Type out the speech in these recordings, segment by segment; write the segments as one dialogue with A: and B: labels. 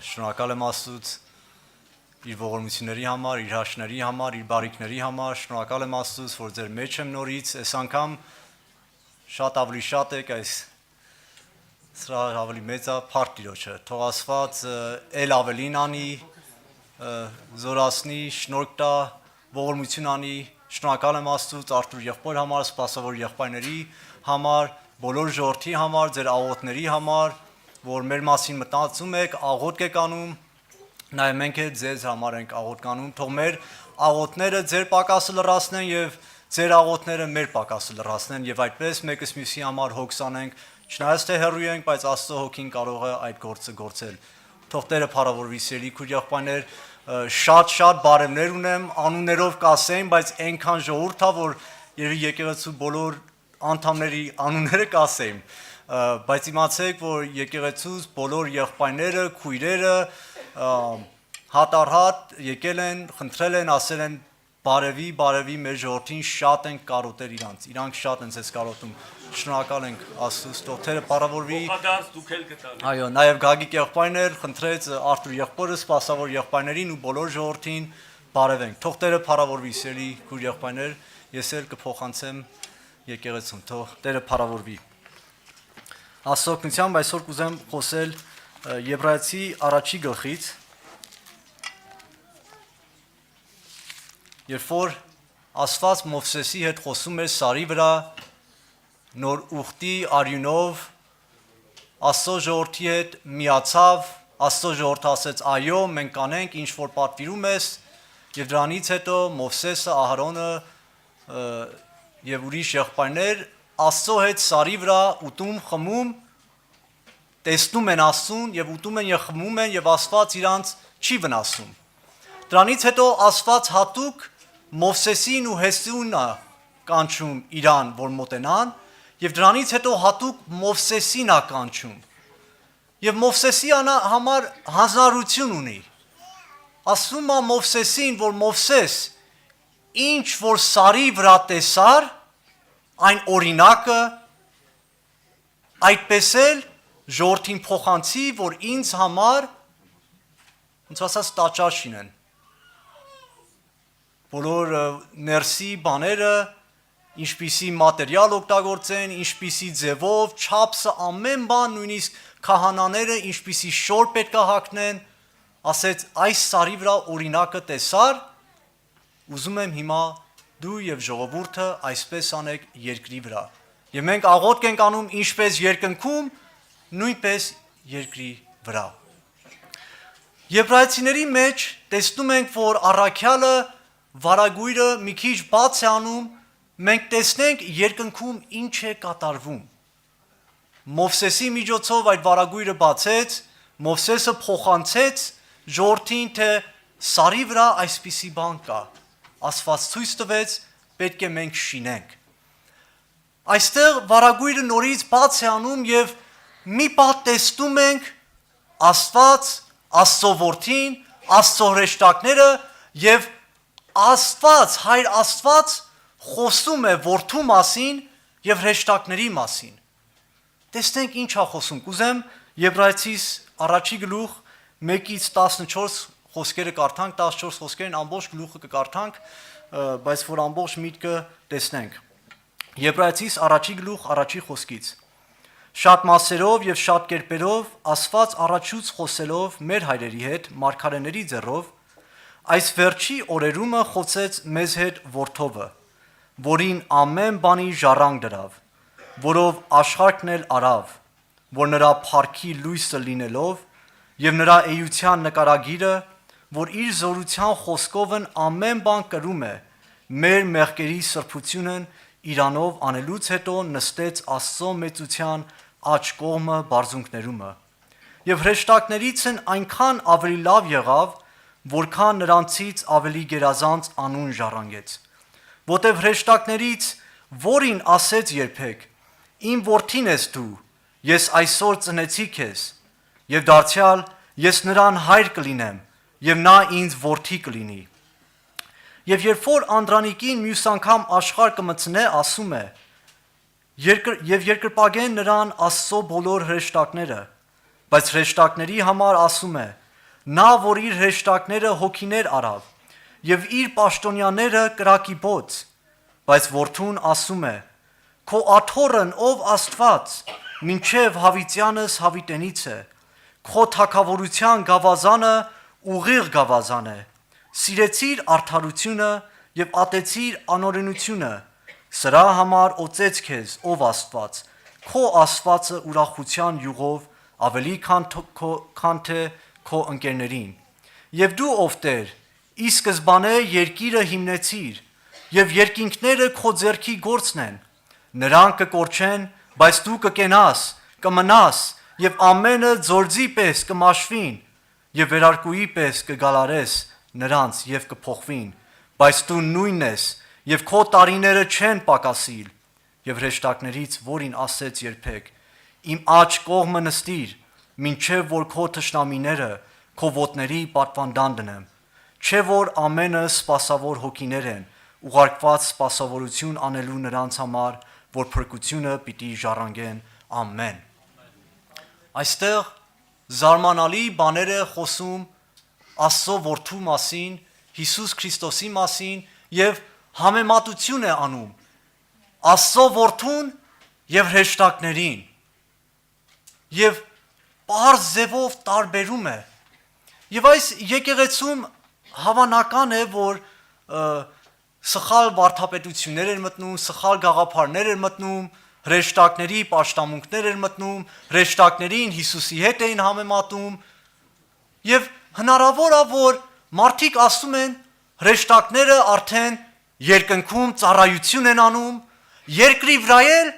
A: Շնորհակալ եմ Աստծուց իր ողորմությունների համար, իր հաշների համար, իր բարիքների համար, շնորհակալ եմ Աստծուց, որ ձեր մեջ եմ նորից, այս անգամ շատ ավելի շատ եք, այս սրա ավելի մեծ է փառք Տիրոջը, թող Աստված ել ավելին անի, զորացնի, շնորհք տա, ողորմություն անի, շնորհակալ եմ Աստծուց Արթուր եղբոր համար, սպասավոր եղբայրների համար, բոլոր ժողովրդի համար, ձեր աղոթների համար, որ մեր մասին մտածում եք, աղոթք եք անում, նաև մենք էլ ձեզ համար ենք աղոթք անում, թող մեր աղոթները ձեր պակասը լրացնեն եւ ձեր աղոթները մեր պակասը լրացնեն եւ այդպես մեկս մյուսի համար հոգս անենք, չնայած թե հեռու ենք, բայց Աստծո հոգին կարող է այդ գործը գործել։ Թող Տերը փառավորվի սիրելի քույր եղբայրներ, շատ բարևներ ունեմ, անուններով կասեմ, բայց այնքան ժողովուրդ է, որ երևի եկեղեցու բոլոր անդամների անունները կասեմ, բայց իմացեք, որ եկեղեցուց բոլոր եղբայրները, քույրերը հատ եկել են, խնդրել են, ասել են բարևի մեր ժողովրդին շատ են կարոտել իրանք շատ են ձեզ կարոտում, շնորհակալ ենք Աստծուց, թող Տերը փառավորվի։ Այո, նաև Գագիկ եղբայրներ խնդրեց Արթուր եղբորը, սպասավոր եղբայրներին ու բոլոր ժողովրդին բարևենք, թող Տերը փառավորվի սիրելի քույր եղբայրներ, ես էլ կփոխանցեմ եկեղեցուն, թող Տերը փառավորվի։ Աստծո օգնությամբ այսօր կուզեմ խոսել Եբրայեցի առաջի գլխից, երբ որ Աստված Մովսեսի հետ խոսում էր սարի վրա, նոր ուխտի արյունով Աստծո ժողովրդի հետ միացավ, Աստծո ժողովուրդը ասեց այո, մենք կանենք ինչ որ պատվիրում ես, եւ դրանից հետո Մովսեսը, Ահարոնը եւ ուրիշ եղբայրներ Աստծո հետ սարի վրա ուտում, խմում, տեսնում են Աստծուն եւ ուտում են եւ խմում են եւ Աստված իրանց չի վնասում։ Դրանից հետո Աստված հատուկ Մովսեսին ու Հեսրոնը կանչում իրան, որ մոտենան, եւ դրանից հետո հատուկ Մովսեսին է կանչում։ Եվ Մովսեսի համար հանձնարարություն ունի։ Ասում է Մովսեսին, որ Մովսես ինչ որ սարի վրա տեսար, այն օրինակը այդպես էլ ժողովրդին փոխանցի, որ ինձ համար ոնց ասած տաճար շինեն։ Բոլոր ներսի բաները, ինչպիսի մատերիալ օգտագործեն, ինչպիսի ձևով, չափսը, ամեն բան, նույնիսկ քահանաները ինչպիսի շոր պետք է հագնեն, ասեց այս սարի վրա օրինակը տեսար, ուզում եմ հիմա դու եւ ժողովուրդը այսպես անեք երկրի վրա։ Եվ մենք աղոթք ենք անում ինչպես երկնքում, նույնպես երկրի վրա։ Եբրայեցիների մեջ տեսնում ենք, որ առաքյալը վարագույրը մի քիչ բաց է անում, մենք տեսնենք երկնքում ինչ է կատարվում։ Մովսեսի միջոցով այդ վարագույրը բացեց, Մովսեսը փոխանցեց ժողովրդին, թե սարի վրա այսպիսի բան կա։ Աստված ցույց տվեց, պետք է մենք շինենք։ Այստեղ վարագույրը նորից բաց է անում եւ մի պահ տեսնում ենք Աստված, Աստծո որդին, Աստծո հրեշտակները եւ Աստված, Հայր Աստված խոսում է որդու մասին եւ հրեշտակների մասին։ Տեսնենք ինչ է խոսում։ Կուզեմ Եբրայեցիս առաջի գլուխ 1-ից 14 խոսքերը կարդանք, 14 խոսքերն ամբողջ գլուխը կկարդանք, բայց որ ամբողջ միտքը տեսնենք։ Եբրայեցիս առաջի գլուխ առաջի խոսքից։ Շատ մասերով եւ շատ կերպերով Աստված առաջուց խոսելով մեր հայրերի հետ մարգարեների ձեռով այս վերջի օրերումը խոսեց մեզ հետ որդովը, որին ամեն բանի ժառանգ դրավ, որով աշխարհն էլ արավ, որ նրա փառքի լույսը լինելով եւ նրա էության նկարագիրը, որ իր զորության խոսքովն ամեն բան կրում է, մեր մեղքերի սրբությունն իրանով անելուց հետո նստեց Աստծո մեծության աջ կողմը բարձունքներումը։ Եվ հրեշտակներիցն այնքան ավելի լավ եղավ, որքան նրանցից ավելի գերազանց անուն ժառանգեց։ Որտև հրեշտակներից որին ասեց երբեք. Իմ որդին ես դու, ես այսօր ծնեցի քեզ, եւ դարձյալ ես նրան հայր կլինեմ, եւ նա ինձ որդի կլինի։ Եվ երբ որ Անդրանիկին մյուս անգամ աշխարհ կմցնե, ասում է. Եվ երկրպագեն նրան Աստծո բոլոր հրեշտակները, բայց հրեշտակների համար ասում է. նա որ իր հրեշտակները հոգիներ արավ եւ իր պաշտոնյաները կրակի բոց, բայց որդուն ասում է. քո աթոռն ով Աստված մինչև հավիտյանս հավիտենից է, քո թագավորության գավազանը ուղիղ գավազան է, սիրեցիր արդարությունը եւ ատեցիր անօրենությունը, սրա համար օծեց քեզ ով Աստված, քո Աստվածը ուրախության յուղով ավելի քան թե քո ընկերներին, եւ դու ով Տեր, ի սկզբանե երկիրը հիմնեցիր, եւ երկինքները քո ձեռքի գործն են, նրանք կկորչեն, բայց դու կկենաս, կմնաս, եւ ամենը ձորձի պես կմաշվին, եւ վերարկուի պես կգալարես նրանց եւ կփոխվին, բայց դու նույնն ես, եւ քո տարիները չեն պակասիլ, եւ հրեշտակներից որին ասեց երբեք, իմ աջ կողմը նստիր, մինչև որ քո թշնամիները քո ոտների պատվանդան դնեմ, չէ որ ամենը սպասավոր հոգիներ են, ուղարկված սպասավորություն անելու նրանց համար, որ փրկությունը պիտի ժառանգեն, ամեն։ Այստեղ զարմանալի բաներ է խոսում Աստծո որդու մասին, Հիսուս Քրիստոսի մասին եւ համեմատություն է անում Աստծո որդուն եւ հրեշտակներին եւ պարզ ձևով տարբերում է եւ այս եկեղեցում հավանական է որ սխալ վարդապետություններ են մտնում, սխալ գաղափարներ են մտնում, հրեշտակների պաշտամունքներ են մտնում, հրեշտակներին Հիսուսի հետ էին համեմատում եւ հնարավոր է որ մարդիկ ասում են հրեշտակները արդեն երկնքում ծառայություն են անում, երկրի վրա էլ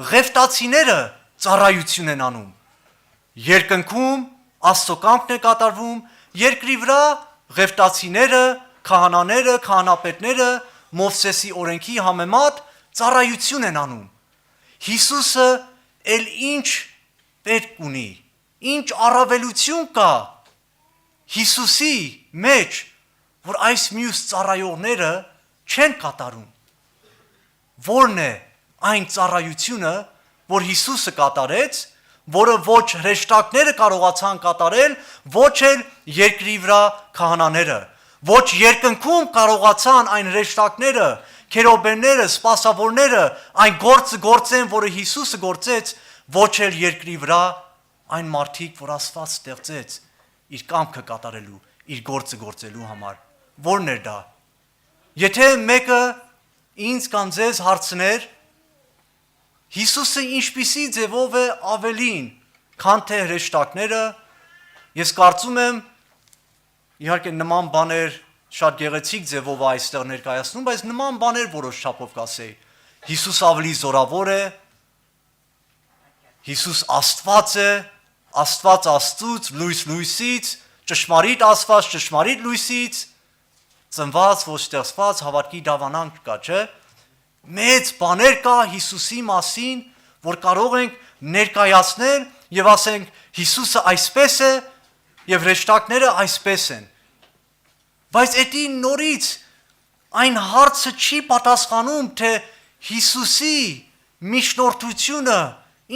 A: ղևտացիները ծառայություն են անում, երկնքում Աստծո կամքն է կատարվում, երկրի վրա ղևտացիները, քահանաները, քահանապետները Մովսեսի օրենքի համեմատ ծառայություն են անում։ Հիսուսը էլ ինչ պետք ունի, ինչ առավելություն կա Հիսուսի մեջ, որ այս մյուս ծառայողները չեն կատարում։ Որն է այն ծառայությունը, որ Հիսուսը կատարեց, որը ոչ հրեշտակները կարողացան կատարել, ոչ էլ երկրի վրա քահանաները, ոչ երկնքում կարողացան այն հրեշտակները, քերոբենները, սպասավորները այն գործը գործեն, որը Հիսուսը գործեց, ոչ էլ երկրի վրա այն մարդիկ, որ Աստված ստեղծեց իր կամքը կատարելու, իր գործը գործելու համար։ Որն էր դա։ Եթե մեկը ինձ կամ ձեզ հարցներ, Հիսուսը ինչպիսի ձևով է ավելին, քան թե հրեշտակները, ես կարծում եմ, իհարկե նման բաներ շատ գեղեցիկ ձևով այստեղ ներկայացնում, բայց նման բաներ որոշ չափով կասեի։ Հիսուս ավելի զորավոր է, Հիսուս Աստված է, Աստված Աստծուց, լույս լույսից, ճշմարիտ Աստված ճշմարիտ լույսից, ծնված ոչ ստեղծված հավատքի դավանանք կա, չէ՞։ Մեծ բաներ կա Հիսուսի մասին, որ կարող ենք ներկայացնել եւ ասենք Հիսուսը այսպես է եւ հրեշտակները այսպես են։ Բայց էդի նորից այն հարցը չի պատասխանում, թե Հիսուսի միջնորդությունը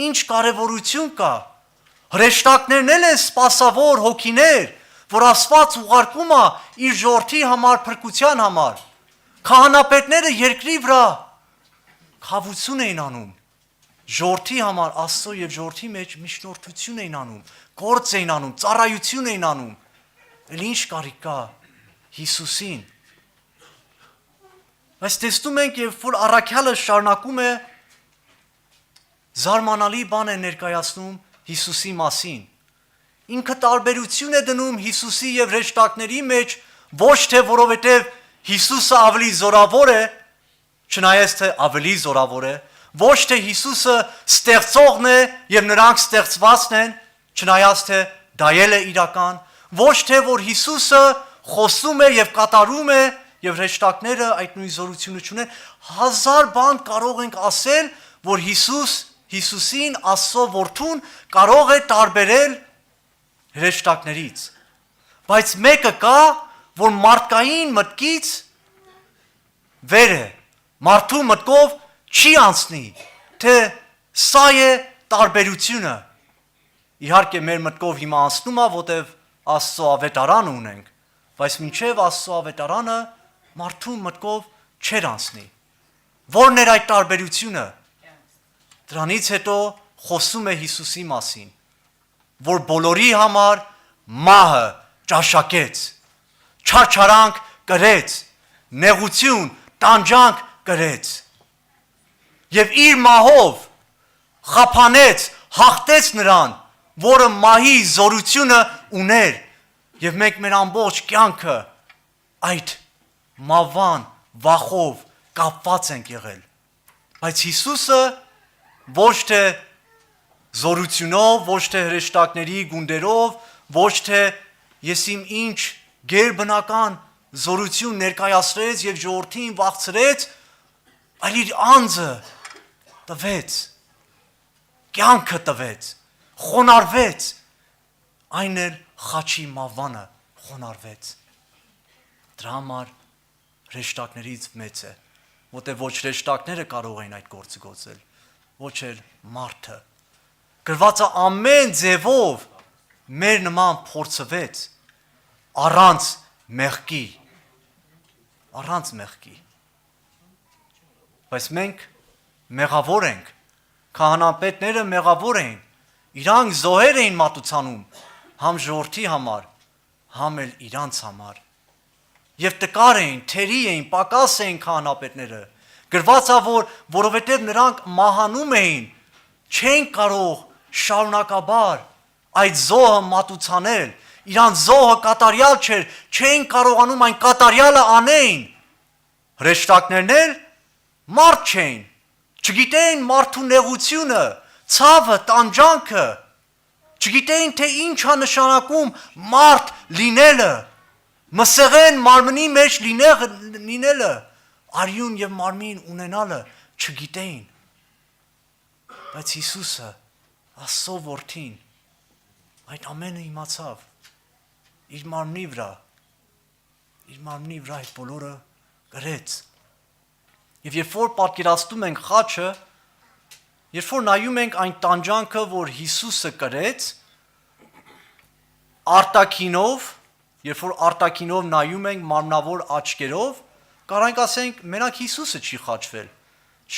A: ինչ կարևորություն կա։ Հրեշտակներն են սպասավոր հոգիներ, որ Աստված ուղարկում է իր ժողովրդի համար փրկության համար։ Քահանապետները երկրի վրա խավություն էին անում, ժողովրդի համար Աստծո եւ ժողովրդի մեջ միջնորդություն էին անում, գործ էին անում, ծառայություն էին անում։ Էլ ինչ կարիք կա Հիսուսին։ Բայց տեսնում ենք, երբ որ առաքյալը շարունակում է զարմանալի բան է ներկայացնում Հիսուսի մասին։ Ինքը տարբերություն է դնում Հիսուսի եւ հրեշտակների մեջ, ոչ թե որովհետեւ Հիսուսը ավելի զորավոր է, չնայած թե ավելի զորավոր է, ոչ թե Հիսուսը ստեղծողն է եւ նրանք ստեղծվածն են, չնայած թե դա էլ է իրական, ոչ թե որ Հիսուսը խոսում է եւ կատարում է եւ հրեշտակները այդ նույն զորությունը չունեն, հազար բան կարող ենք ասել, որ Հիսուսին Աստծո որդուն կարող է տարբերել հրեշտակներից։ Բայց մեկը կա, որ մարդկային մտքից վեր է, մարդու մտքով չի անցնի, թե սա է տարբերությունը։ Իհարկե մեր մտքով հիմա անցնում է, որտեվ Աստծո ավետարան ունենք, բայց մինչև Աստծո ավետարանը մարդու մտքով չեր անցնի։ Որն էր այդ տարբերությունը։ Դրանից հետո խոսում է Հիսուսի մասին, որ բոլորի համար մահը ճաշակեց, չարչարանք կրեց, նեղություն, տանջանք կրեց։ Եվ իր մահով խափանեց, հաղթեց նրան, որը մահի զորությունը ուներ, եւ մենք մեր ամբողջ կյանքը այդ մահվան վախով կապված ենք եղել։ Բայց Հիսուսը ոչ թե զորությունով, ոչ թե հրեշտակների գունդերով, ոչ թե ես իմ ինչ գերբնական զորություն ներկայացրեց եւ ժողովրդին վախցրեց, այլ իր անձը տվեց, կյանքը տվեց, խոնարհվեց, այն էլ խաչի մավանը խոնարհվեց։ Դրա համար հրեշտակներից մեծ է, որտեղ ոչ հրեշտակները կարող են այդ գործը գործել, ոչ էլ մարդը։ Գրվածը ամեն ձևով մեր նման փորձվեց առանց մեղքի, բայց մենք մեղավոր ենք, քահանապետները մեղավոր էին, իրանք զոհեր էին մատուցանում, համ ժողովրդի համար, համ էլ իրանց համար, եւ տկար էին, թերի էին, պակաս էին քահանապետները, գրված է, որովհետեւ նրանք մահանում էին, չեն կարող շարունակաբար այդ զոհը մատուցանել, իրանց զոհը կատարյալ չէր, չեն կարողանում այն կատարյալը անեին։ Հրեշտակներն էլ մարդ չէին, չգիտեին մարդու նեղությունը, ցավը, տանջանքը, չգիտեին թե ինչ է նշանակում մարդ լինելը, մսեղեն մարմնի մեջ լինելը, արյուն եւ մարմին ունենալը չգիտեին։ Բայց Հիսուսը, Աստծո որդին, այդ ամենը իմացավ, իր մարմնի վրա այդ բոլորը գրեց։ Եվ երբ որ պատկերացնում ենք խաչը, երբ որ նայում ենք այն տանջանքը, որ Հիսուսը կրեց, արտաքինով, երբ որ արտաքինով նայում ենք մարմնավոր աչքերով, կարող ենք ասենք, մենակ Հիսուսը չի խաչվել։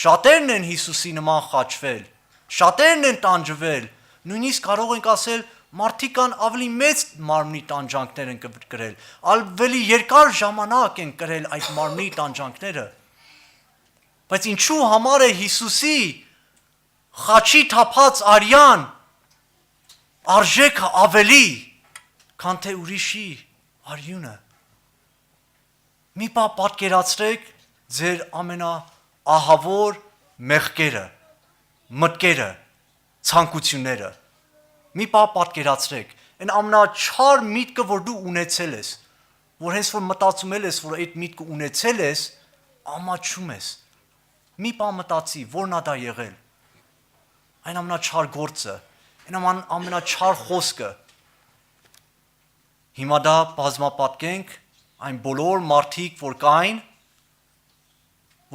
A: Շատերն են Հիսուսի նման խաչվել, շատերն են տանջվել, նույնիսկ կարող ենք ասել, մարդիկ կան ավելի մեծ մարմնի տանջանքներ են կրել, ավելի երկար ժամանակ են կրել այդ մարմնի տանջանքները։ Բայց ինչու համար է Հիսուսի խաչի թափած արյան արժեքը ավելի, քան թե ուրիշի արյունը։ Մի բան պատկերացրեք ձեր ամենաահավոր մեղքերը, մտքերը, ցանկությունները։ Մի բան պատկերացրեք, այն ամենաչար միտքը, որ դու ունեցել ես, որ հենց որ մտածում ես, որ այդ միտքը ունեցել ես, ամաչում ես։ Մի բան մտածի, որն է դա եղել։ Այն ամենաչար գործը, այն ամենաչար խոսքը։ Հիմա դա բազմապատկենք այն բոլոր մարդիկ, որ կային,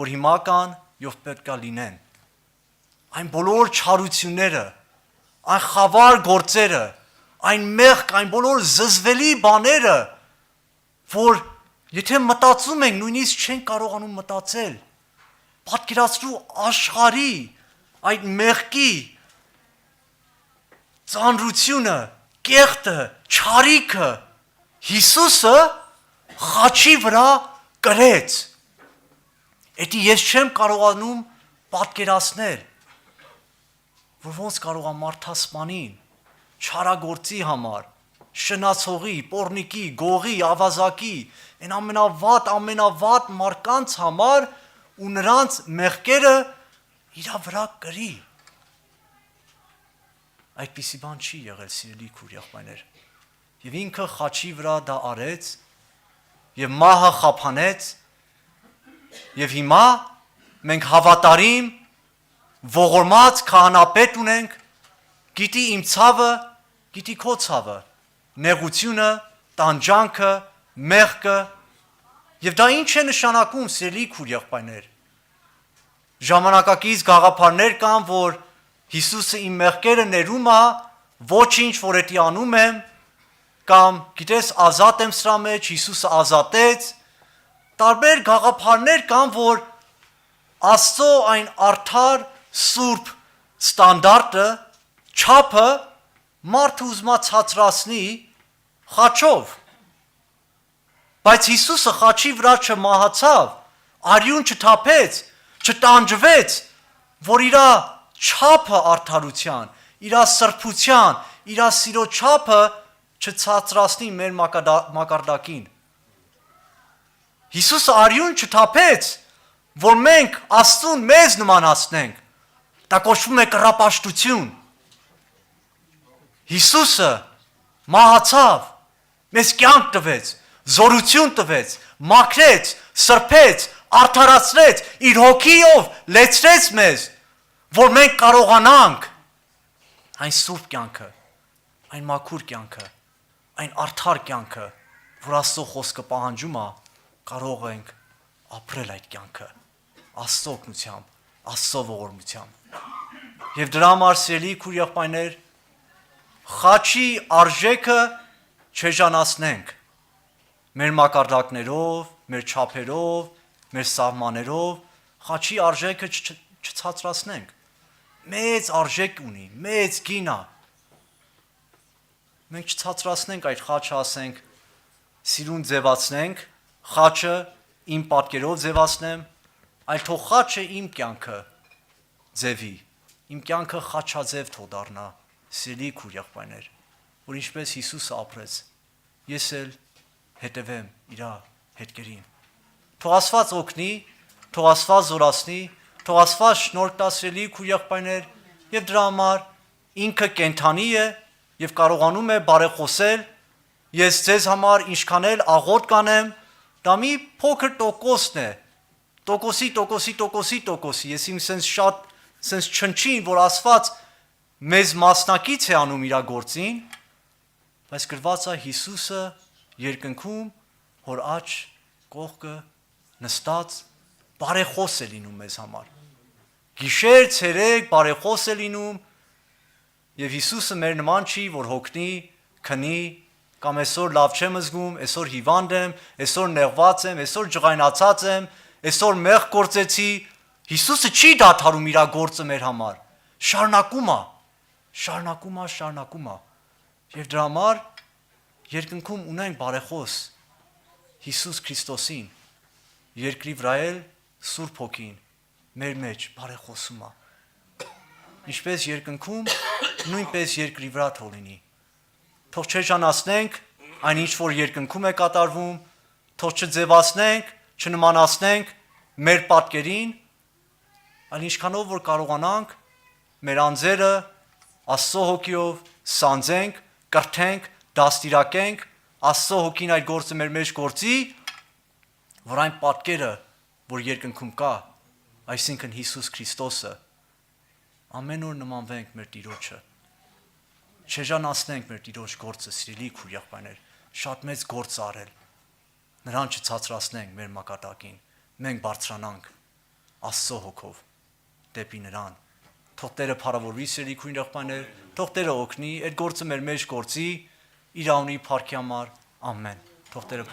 A: որ հիմա կան եւ պետք է լինեն։ Այն բոլոր չարությունները, այն խավար գործերը, այն մեղք, այն բոլոր զզվելի բաները, որ եթե մտածում ենք, նույնիսկ չեն կարողանում մտածել, պատկերացրու աշխարհի այդ մեղքի ծանրությունը, կեղտը, չարիքը, Հիսուսը խաչի վրա կրեց։ Էդի ես չեմ կարողանում պատկերացնել, որ ոնց կարող է մարդասպանին, չարագործի համար, շնացողի, պոռնիկի, գողի, ավազակի, այն ամենավատ մարկանց համար ու նրանց մեղքերը իրա վրա կրի։ Այդպիսի բան չի եղել, սիրելի քույր եղբայրներ։ Եվ ինքը խաչի վրա դա արեց, եւ մահը խափանեց, եւ հիմա մենք հավատարիմ, ողորմած քահանապետ ունենք, գիտի իմ ցավը, գիտի քո ցավը, նեղությունը, տանջանքը, մեղքը, եւ դա ինչ է նշանակում, սիրելի քույր եղբայրներ։ Ժամանակակից գաղափարներ կան, որ Հիսուսը իմ մեղքերը ներում է, ոչինչ որ էդի անում եմ, կամ գիտես ազատ եմ սրա մեջ, Հիսուսը ազատեց, տարբեր գաղափարներ կան, որ Աստծո այն արդար սուրբ ստանդարտը, չափը մարդը ուզմա ցածրացնի խաչով։ Բայց Հիսուսը խաչի վրա չմահացավ, արյուն չթափեց, չտանջվեց, որ իրա չափը արդարության, իրա սրբության, իրա սիրո չափը չցածրացնի մեր մակարդակին։ Հիսուսը արյուն չթափեց, որ մենք Աստծուն մեզ նմանացնենք, դա կոչվում է կռապաշտություն։ Հիսուսը մահացավ, մեզ կյանք տվեց, զորություն տվեց, մաքրեց, սրբեց, արդարացրեց, իր հոգիով լեցրեց մեզ, որ մենք կարողանանք այն սուրբ կյանքը, այն մաքուր կյանքը, այն արդար կյանքը, որ Աստծո խոսքը պահանջում է, կարող ենք ապրել այդ կյանքը Աստծո օգնությամբ, Աստծո ողորմությամբ։ Եվ դրա համար սիրելի քույր եղբայրներ, խաչի արժեքը չեժանացնենք մեր մակարդակներով, մեր չափերով, մեր սահմաններով, խաչի արժեքը չցածրացնենք։ Մեծ արժեք ունի, մեծ գին է։ Մենք չցածրացնենք այդ խաչը, ասենք, սիրուն ձևացնենք, խաչը իմ պատկերով ձևացնեմ, այլ թող խաչը իմ կյանքը ձևի, իմ կյանքը խաչաձև թող դառնա, սիրելի քույր եղբայրներ, որ ինչպես Հիսուսը ապրեց, ես էլ հետևեմ իր հետքերին։ Թող Աստված օգնի, թող Աստված զորացնի, թող Աստված շնորհ տա, սիրելի քույր եղբայրներ, եւ դրա համար ինքը կենթանի է եւ կարողանում է բարեխոսել։ Ես ձեզ համար ինչքան էլ աղոտ կանեմ, դա մի փոքր տոկոսն է, տոկոսի, ես իմ սենց շատ սենց չնչին, որ Աստված մեզ մասնակից է անում իր գործին, բայց գրված է Հիսուսը երկնքում հոր աջ կողքը նստած բարեխոս է լինում մեզ համար։ Գիշեր, ցերեկ բարեխոս է լինում, եւ Հիսուսը մեր նման չի, որ հոգնի, քնի, կամ այսօր լավ չեմ զգում, այսօր հիվանդ եմ, այսօր նեղված եմ, այսօր ջղայնացած եմ, այսօր մեղ գործեցի։ Հիսուսը չի դադարում իր գործը մեր համար։ Շարունակում է։ Եվ դրա համար երկնքում ունենք բարեխոս Հիսուս Քրիստոսին, երկրի վրա էլ Սուրբ Հոգին մեր մեջ բարեխոսում է։ Ինչպես երկնքում, նույնպես երկրի վրա թող լինի։ Թող չեժանացնենք այն ինչ որ երկնքում է կատարվում, թող չձևացնենք, չնմանացնենք մեր պատկերին, այլ ինչքանով որ կարողանանք մեր անձերը Աստծո հոգիով սանձենք, կրթենք, դաստիարակենք, Աստծո հոգին այդ գործը մեր մեջ գործի, որ այն պատկերը, որ երկնքում կա, այսինքն Հիսուս Քրիստոսը, ամեն օր նմանվենք մեր Տիրոջը, չեժանացնենք մեր Տիրոջ գործը, սիրելի քույր եղբայրներ, շատ մեծ գործ արել, նրան չցածրացնենք մեր մակարդակին, մենք բարձրանանք Աստծո հոգով դեպի նրան, թող Տերը փառավորվի, սիրելի քույր եղբայրներ, թող Տերը օգնի, այդ գործը մեր մեջ գործի, իր անունի փառքի համար, ամեն, թող Տերը